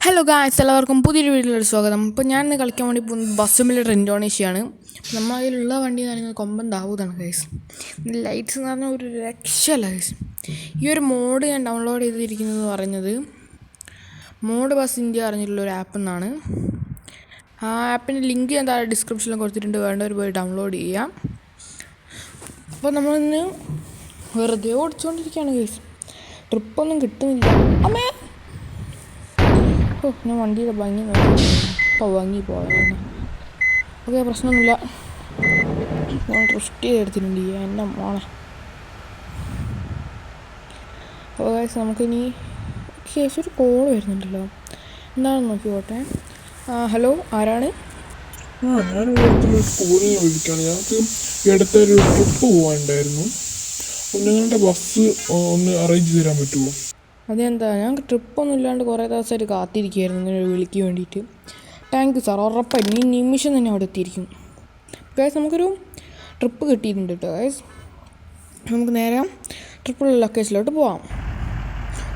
Hello guys, എല്ലാവർക്കും പുതിയൊരു വീഡിയോയിലോട്ട് സ്വാഗതം. ഇപ്പോൾ ഞാൻ ഇന്ന് കളിക്കാൻ വേണ്ടി പോകുന്നത് ബസ് സിമുലേറ്റർ ഇൻഡോനേഷ്യയാണ്. നമ്മുടെ കയ്യിലുള്ള വണ്ടി എന്ന് പറയുന്നത് കൊമ്പൻ ദാവൂദാണ് ഗൈസ്. ലൈറ്റ്സ് എന്ന് പറഞ്ഞാൽ ഒരു രക്ഷയല്ല ഗൈസ്. ഈ ഒരു മോഡ് ഞാൻ ഡൗൺലോഡ് ചെയ്തിരിക്കുന്നതെന്ന് പറയുന്നത് മോഡ് ബസ് ഇന്ത്യ അറിഞ്ഞിട്ടുള്ളൊരു ആപ്പ് എന്നാണ്. ആ ആപ്പിൻ്റെ ലിങ്ക് ഞാൻ താഴെ ഡിസ്ക്രിപ്ഷനിൽ കൊടുത്തിട്ടുണ്ട്, വേണ്ടവർ പോയി ഡൗൺലോഡ് ചെയ്യാം. അപ്പോൾ നമ്മളിന്ന് വെറുതെ ഓടിച്ചുകൊണ്ടിരിക്കുകയാണ് ഗൈസ്. ട്രിപ്പൊന്നും കിട്ടുന്നില്ല. അമ്മേ, ഞാൻ വണ്ടിയുടെ ഭംഗി നോക്കി ഇപ്പോൾ ഭംഗി പോയാണ്. ഓക്കെ, പ്രശ്നമൊന്നുമില്ല. ഞാൻ ഡ്രിഫ്റ്റ് ചെയ്തെടുത്തിട്ടുണ്ട് എൻ്റെ മോളെ. അപ്പോൾ ഗൈസ് നമുക്കിനി കേസ് ഒരു കോൾ വരുന്നുണ്ടല്ലോ, എന്താണെന്ന് നോക്കി പോട്ടെ. ഹലോ, ആരാണ്? ഞാൻ സ്കൂളിൽ നിന്ന് വിളിക്കുകയാണ്. ഞങ്ങൾക്ക് ഇടത്തൊരു ട്രിപ്പ് പോകാനുണ്ടായിരുന്നു. അപ്പോൾ നിങ്ങളുടെ ബസ് ഒന്ന് അറേഞ്ച് ചെയ്ത് തരാൻ പറ്റുമോ? അതെന്താ, ഞങ്ങൾക്ക് ട്രിപ്പൊന്നും ഇല്ലാണ്ട് കുറേ ദിവസമായിട്ട് കാത്തിരിക്കുകയായിരുന്നു ഇങ്ങനെ വിളിക്ക് വേണ്ടിയിട്ട്. താങ്ക് യു സാർ, ഉറപ്പായിട്ടും ഈ നിമിഷം തന്നെ അവിടെ എത്തിയിരിക്കും. ഗൈസ്, നമുക്കൊരു ട്രിപ്പ് കിട്ടിയിട്ടുണ്ട് കേട്ടോ ഗൈസ്. നമുക്ക് നേരെ ട്രിപ്പുള്ള ലൊക്കേഷനിലോട്ട് പോവാം.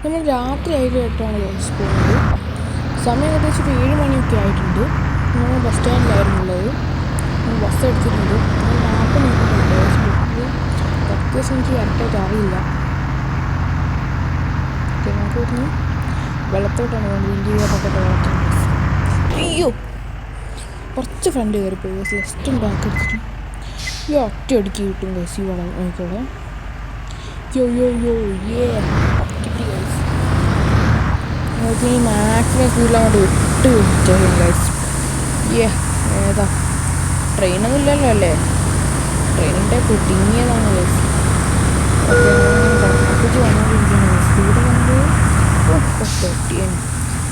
നമ്മൾ രാത്രി 7-8 ഗൈസ് പോകുന്നത്. സമയം ഏകദേശം 7 മണിയൊക്കെ ആയിട്ടുണ്ട്. നമ്മൾ ബസ് സ്റ്റാൻഡിലായിരുന്നുള്ളത്. ബസ് എടുത്തിട്ടുണ്ട്. മാപ്പ് നോക്കിയിട്ടുണ്ട് ഗൈസ്. ലൊക്കേഷൻ എനിക്ക് കറക്റ്റായിട്ട് അറിയില്ല. നമുക്ക് വെള്ളത്തോട്ടാണ് വേണ്ടത്. ഇന്ത്യയിലൊക്കെ വെള്ളത്തോട്ട്. അയ്യോ, കുറച്ച് ഫ്രണ്ട് കയറിപ്പോയി ഗൈസ്. ലെഫ്റ്റും ബാക്ക് എടുത്തിട്ട് ഈ ഒറ്റ അടിക്ക് കിട്ടും ഗൈസ്. ഈ വെള്ളം നോക്കിക്കോളെ. കിട്ടി ഗൈസ്. നമുക്ക് ഈ മാക്സിമം സ്പീഡിലങ്ങോട്ട് വിട്ട് വിളിച്ചു ഗൈസ്. ഏതാ ട്രെയിനൊന്നും ഇല്ലല്ലോ അല്ലേ? ട്രെയിനിൻ്റെ കുടുങ്ങിയതാണ് ഗൈസ്. ഓക്കെ, വന്നുകൊണ്ടിരിക്കുകയാണ്. സ്പീഡ് കണ്ട്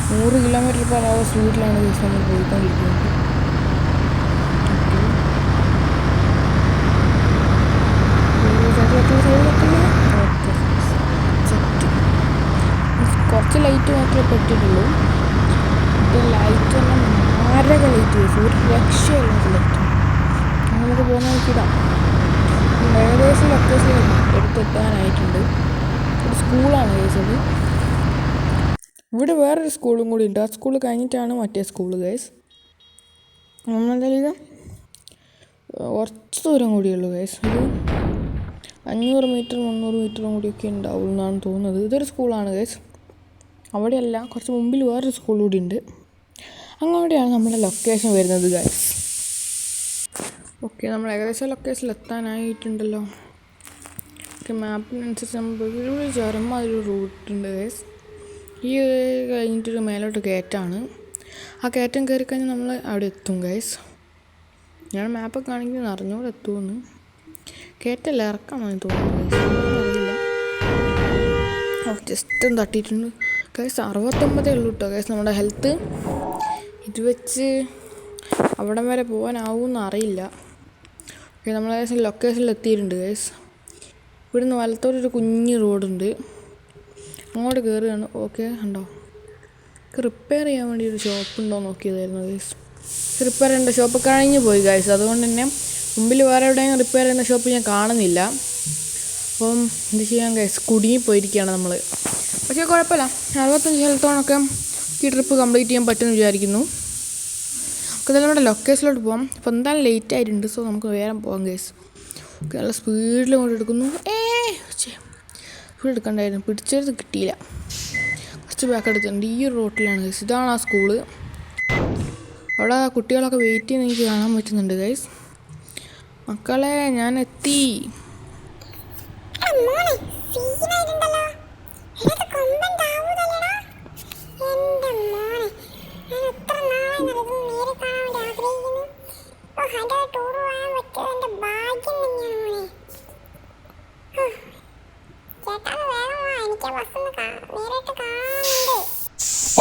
100 km/h സ്പീഡിലാണ് ഗൈസ് നമ്മൾ പോയിക്കൊണ്ടിരിക്കുന്നത്. കുറച്ച് ലൈറ്റ് മാത്രമേ പെട്ടിട്ടുള്ളൂ. ഇത് ലൈറ്റ് പറഞ്ഞാൽ മാരക ലൈറ്റ് ഗൈസ്, ഒരു രക്ഷയില്ലാത്ത ലൈറ്റ്. നമുക്ക് പോകുന്ന നോക്കിയിടാം. ഏകദേശം ലൊക്കേഷൻ എടുത്തെത്താനായിട്ടുണ്ട്. ഒരു സ്കൂളാണ് ഗൈസ് അത്. ഇവിടെ വേറൊരു സ്കൂളും കൂടി ഉണ്ട്. ആ സ്കൂൾ കഴിഞ്ഞിട്ടാണ് മറ്റേ സ്കൂൾ ഗൈസ്. നമ്മളെന്തായാലും കുറച്ച് ദൂരം കൂടിയുള്ളൂ ഗൈസ്. ഒരു 500 മീറ്റർ 300 മീറ്ററും കൂടിയൊക്കെ ഉണ്ടാവും എന്നാണ് തോന്നുന്നത്. ഇതൊരു സ്കൂളാണ് ഗൈസ്. അവിടെയല്ല, കുറച്ച് മുമ്പിൽ വേറൊരു സ്കൂൾ കൂടി ഉണ്ട്. അങ്ങോടെയാണ് നമ്മുടെ ലൊക്കേഷൻ വരുന്നത് ഗൈസ്. ഓക്കെ, നമ്മൾ ഏകദേശം ലൊക്കേഷനിൽ എത്താനായിട്ടുണ്ടല്ലോ. ഓക്കെ, മാപ്പിനനുസരിച്ച് നമ്മൾ ചുരമാതിരി റൂട്ടുണ്ട് ഗൈസ്. ഈ കഴിഞ്ഞിട്ടൊരു മേലോട്ട് കയറ്റാണ്. ആ കയറ്റം കയറി കഴിഞ്ഞാൽ നമ്മൾ അവിടെ എത്തും ഗൈസ്. ഞാൻ മാപ്പൊക്കെ ആണെങ്കിൽ അറിഞ്ഞോടെ എത്തുമെന്ന്. കയറ്റല്ല, ഇറക്കാമെന്ന് തോന്നുന്നു ഗൈസ്, അറിയില്ല. ജസ്റ്റ് ഒന്ന് തട്ടിയിട്ടുണ്ട് ഗൈസ്. 69 ഉള്ളൂ കേട്ടോ ഗൈസ് നമ്മുടെ ഹെൽത്ത്. ഇത് വെച്ച് അവിടം വരെ പോകാനാവുമെന്ന് അറിയില്ല. ഓക്കെ, നമ്മൾ ഏകദേശം ലൊക്കേഷനിൽ എത്തിയിട്ടുണ്ട് ഗൈസ്. ഇവിടുന്ന് വലത്തോട്ടൊരു കുഞ്ഞ് റോഡുണ്ട്, അങ്ങോട്ട് കയറുകയാണ്. ഓക്കെ, ഉണ്ടോ റിപ്പയർ ചെയ്യാൻ വേണ്ടി ഒരു ഷോപ്പ് ഉണ്ടോ നോക്കിയതായിരുന്നു ഗൈസ്. റിപ്പയർ ചെയ്യേണ്ട ഷോപ്പ് കഴിഞ്ഞ് പോയി ഗൈസ്. അതുകൊണ്ട് തന്നെ മുമ്പിൽ വേറെ എവിടെയെങ്കിലും റിപ്പയർ ചെയ്യുന്ന ഷോപ്പ് ഞാൻ കാണുന്നില്ല. അപ്പം എന്ത് ചെയ്യാൻ ഗൈസ്, കുടുങ്ങിപ്പോയിരിക്കുകയാണ് നമ്മൾ. പക്ഷേ കുഴപ്പമില്ല, 65 ഹെൽത്തോണൊക്കെ ഈ ട്രിപ്പ് കംപ്ലീറ്റ് ചെയ്യാൻ പറ്റുമെന്ന് വിചാരിക്കുന്നു. നമുക്ക് എന്തായാലും നമ്മുടെ ലൊക്കേഷനിലോട്ട് പോകാം. അപ്പോൾ എന്തായാലും ലേറ്റ് ആയിട്ടുണ്ട്, സോ നമുക്ക് വേഗം പോകാം ഗൈസ്. ഓക്കെ, നല്ല സ്പീഡിൽ കൊണ്ട് എടുക്കുന്നു. സ്പീഡ് എടുക്കണ്ടായിരുന്നു, പിടിച്ചെടുത്ത് കിട്ടിയില്ല. കുറച്ച് ബാക്ക് എടുത്തിട്ടുണ്ട്. ഈ ഒരു റോട്ടിലാണ് ഗൈസ്. ഇതാണ് ആ സ്കൂള്. അവിടെ കുട്ടികളൊക്കെ വെയിറ്റ് ചെയ്യുന്ന എനിക്ക് കാണാൻ പറ്റുന്നുണ്ട് ഗൈസ്. മക്കളെ, ഞാൻ എത്തി.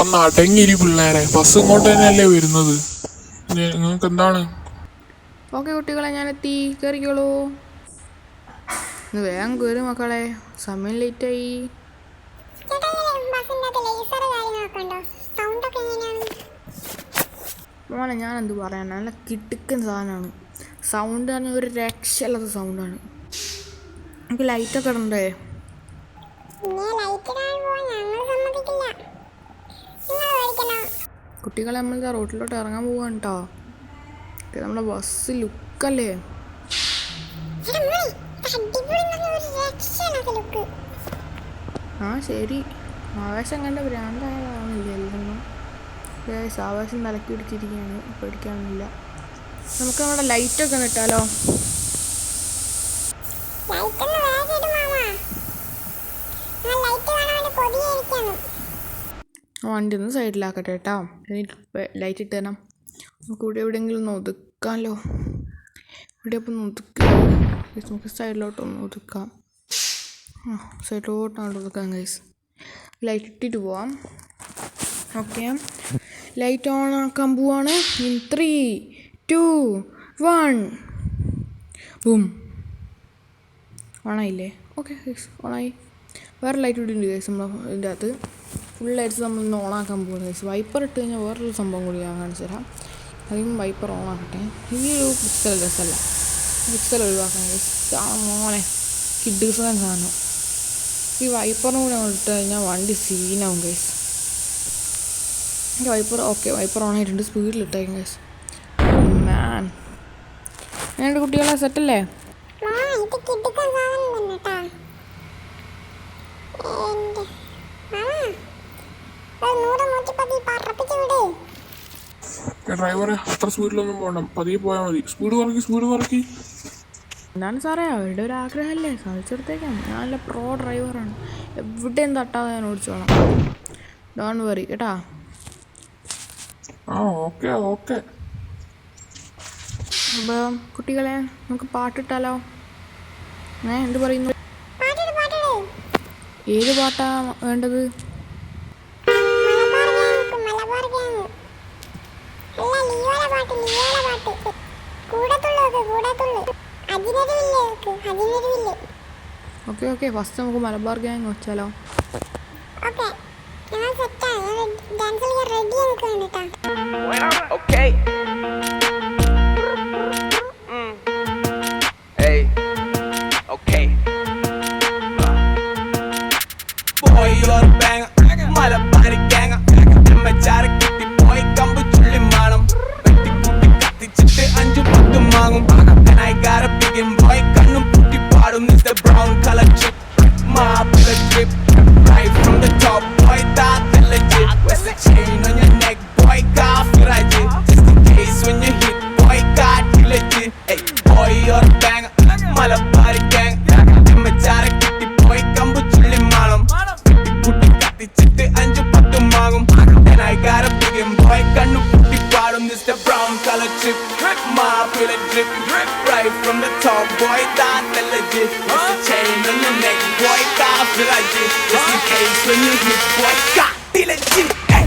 ഒന്ന് അടങ്ങിയിരി പിള്ളേരെ, ബസ് ഇങ്ങോട്ട് തന്നെയല്ലേ വരുന്നത്. നിങ്ങൾക്ക് എന്താണ്? ഓക്കെ കുട്ടികളെ, ഞാൻ എത്തി, കയറിക്കോളൂ. വേഗം കയറി മക്കളെ, സമയം ലേറ്റായി. മോനെ, ഞാനെന്ത് പറയാൻ, നല്ല കിടുക്കൻ സാധനമാണ്. സൗണ്ട് പറഞ്ഞാൽ ഒരു രക്ഷയില്ലാത്ത സൗണ്ടാണ്. നമുക്ക് ലൈറ്റൊക്കെ ഇടണ്ടേ? കുട്ടികളെ നമ്മളിതാ റോട്ടിലോട്ട് ഇറങ്ങാൻ പോവാണ് കേട്ടോ. നമ്മുടെ ബസ് ലുക്കല്ലേ. ആ ശരി, ആവേശം കണ്ട ഭ്രാന്തായതാണില്ല എല്ലാം. ആവേശം തലക്കി പിടിച്ചിരിക്കുകയാണ്, പേടിക്കാനൊന്നുമില്ല. നമുക്ക് നമ്മുടെ ലൈറ്റൊക്കെ ഒന്ന് ഇട്ടാലോ? വണ്ടി ഒന്ന് സൈഡിലാക്കട്ടെ കേട്ടോ. ലൈറ്റ് ഇട്ട് തരണം. നമുക്ക് ഇവിടെ എവിടെയെങ്കിലും ഒന്ന് ഒതുക്കാമല്ലോ. ഇവിടെ അപ്പം ഒന്ന് ഒതുക്കാം. നമുക്ക് സൈഡിലോട്ടൊന്ന് ഒതുക്കാം. സൈഡിലോട്ടാണ് ഒതുക്കാം ഗൈസ്. ലൈറ്റ് ഇട്ടിട്ട് പോവാം. ഓക്കെ, ലൈറ്റ് ഓൺ ആക്കാൻ പോവാണ്. In 3, 2, 1 boom. ഓണായില്ലേ? ഓക്കെ ഗൈസ്, ഓണായി. വേറെ ലൈറ്റ് ഇട്ടിട്ടുണ്ട് ഗൈസ് നമ്മൾ ഇതിൻ്റെ അകത്ത്. ഫുൾ ലൈറ്റ്സ് നമ്മളിന്ന് ഓണാക്കാൻ പോകുന്നത് ഗൈസ്. വൈപ്പർ ഇട്ട് കഴിഞ്ഞാൽ വേറൊരു സംഭവം കൂടി ഞാൻ കാണിച്ചു തരാം. അധികം വൈപ്പർ ഓണാക്കട്ടെ. ഈ ഒരു പിക്സൽ രസമല്ല, പിക്സൽ ഒഴിവാക്കാൻ ഗൈസ്. ഇതാണ് മോനെ കിഡ്സാൻ സാധനം. ഈ വൈപ്പറിനും കൂടെ അങ്ങോട്ട് ഇട്ട് കഴിഞ്ഞാൽ വണ്ടി സീനാവും guys. Wiper okay, wiper on ആയിട്ടുണ്ട്. സ്പീഡിലിട്ടേക്കും ഗൈസ്. മാൻ, എൻ്റെ കുട്ടികളെ സെറ്റല്ലേ? ഡ്രൈവറെ അത്ര സ്പീഡിലൊന്നും പോകണം, പതിയെ പോയാൽ മതി. സ്പീഡ് കുറക്കി. എന്താണ് സാറേ, അവരുടെ ഒരു ആഗ്രഹമല്ലേ, സാധിച്ചെടുത്തേക്കാം. ഞാൻ നല്ല പ്രോ ഡ്രൈവറാണ്, എവിടെയും തട്ടാതെ ഞാൻ ഓടിച്ചോളാം. ഡോണ്ട് വറി കേട്ടാ. ഓക്കെ. അപ്പം കുട്ടികളെ നമുക്ക് പാട്ടിട്ടാലോ? എന്ത് പറയുന്നു? ഏത് പാട്ടാ വേണ്ടത്? ഓക്കെ, ഫസ്റ്റ് നമുക്ക് മലബാർ ഗ്യാങ് വെച്ചാലോ? Okay. Hey. Okay. Boy, you're a banger. Malapari gang. Machara kitti boy kambu chulli manam. Vetti putti katti chitte anju pattu mangum. Then I got a bigin boy kannu putti paadum is the brown color chip. My bullet drip right from the top boy that legit. What's the chain on your neck boy? Coffee right just in case when you hit boy got legit. Hey boy you're a banger. Malapari gang. Machara kitti boy kambu chulli manam. Vetti putti katti chitte anju pattu mangum. Then I got a bigin boy kannu putti paadum is the brown color chip. My bullet drip right from the top boy that legit. What's the chain on your neck boy? Coffee right just in case when you hit boy got legit. Hey.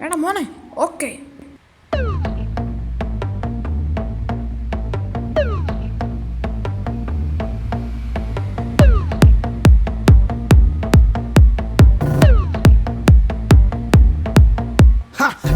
എടാ മോനെ, okay.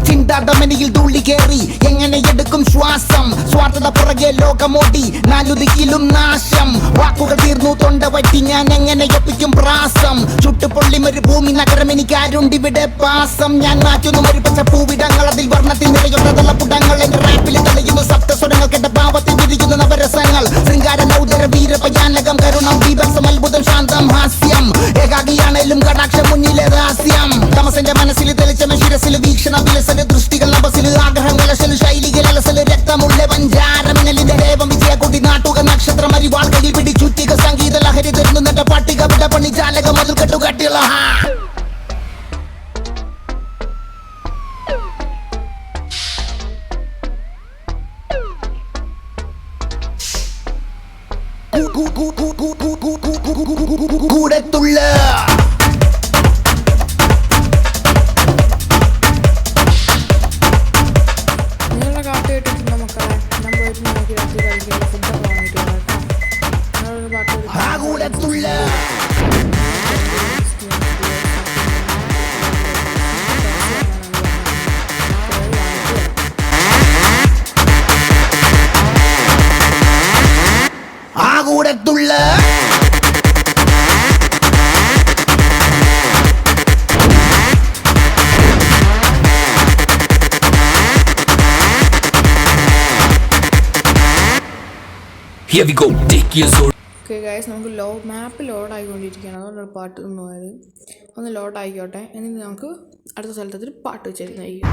ചിന്താതമനിയിൽ ധൂളി കേറി എങ്ങനെ എടുക്കും ശ്വാസം, സ്വാർത്ഥത പുറകെ ലോകമോടി നാലുദിക്കിലും നാശം. വാക്കുകൾ തീർന്നു തൊണ്ട വറ്റി ഞാൻ എങ്ങനെ ഒപ്പിക്കും പ്രാസം. ചുട്ടുപൊള്ളി ഒരു ഭൂമി നഗരം എനിക്കാരുണ്ടിവിടെ പാസം. ഞാൻ മാറ്റുന്നു ഒരു പച്ച പൂവിടങ്ങൾ, അതിൽ വർണ്ണത്തിൽ നിറയുന്ന തലപ്പുടങ്ങൾ. എന്റെ റാപ്പിൽ തെളിയുന്നു സപ്തസ്വരങ്ങൾ, കേട്ട ഭാവത്തിൽ വിരിയുന്ന നവരസങ്ങൾ. ശൃംഗാര നൗദര വീരപയാനകം, കരുണം ബീഭത്സം, അത്ഭുതം, ശാന്തം, ഹാസ്യം. ഏകാഗിയാണേലും കടാക്ഷം മുന്നിലെ രഹസ്യം. തമസന്റെ മനസ്സിൽ തെളിച്ചമ ശിരസിൽ വീക്ഷണ വിലസല്, ദൃഷ്ടികൾ നഭസില് ആഗ്രഹങ്ങൾ അശല്, ശൈലികൾ അലസല്, രക്തമുള്ള പഞ്ചാരമിനലിന്റെ ദേവം വിജയക്കൊടി നാട്ടുക നക്ഷത്രം അരിവാൾകളിൽ പിടിച്ചുറ്റിക സംഗീത ലഹരി തരുന്നുണ്ട പട്ടിക വിട പണി ജാലക മതിൽ കെട്ടുകട്ടിള. കൂടത്തുള്ള നിങ്ങളുടെ കാട്ട് കേട്ടിട്ടുണ്ടോ മക്കളെ? ഞാൻ പോയിട്ട് നോക്കി രാത്രി കളിക്കാൻ ഫുഡൊക്കെ വാങ്ങിയിട്ട് വരാം കേട്ടോ. ഞങ്ങളൊരു പാട്ട് ആകൂടത്തുള്ള ആകൂടത്തുള്ള Here we go, take your soul. Okay guys, നമുക്ക് മാപ്പ് ലോഡായിക്കൊണ്ടിരിക്കുകയാണ്. അതുകൊണ്ടൊരു പാട്ട് നിന്ന് പോയത്. ഒന്ന് ലോഡായിക്കോട്ടെ, എന്നിട്ട് നമുക്ക് അടുത്ത സ്ഥലത്തൊരു പാട്ട് വെച്ചിരുന്നായിരിക്കും.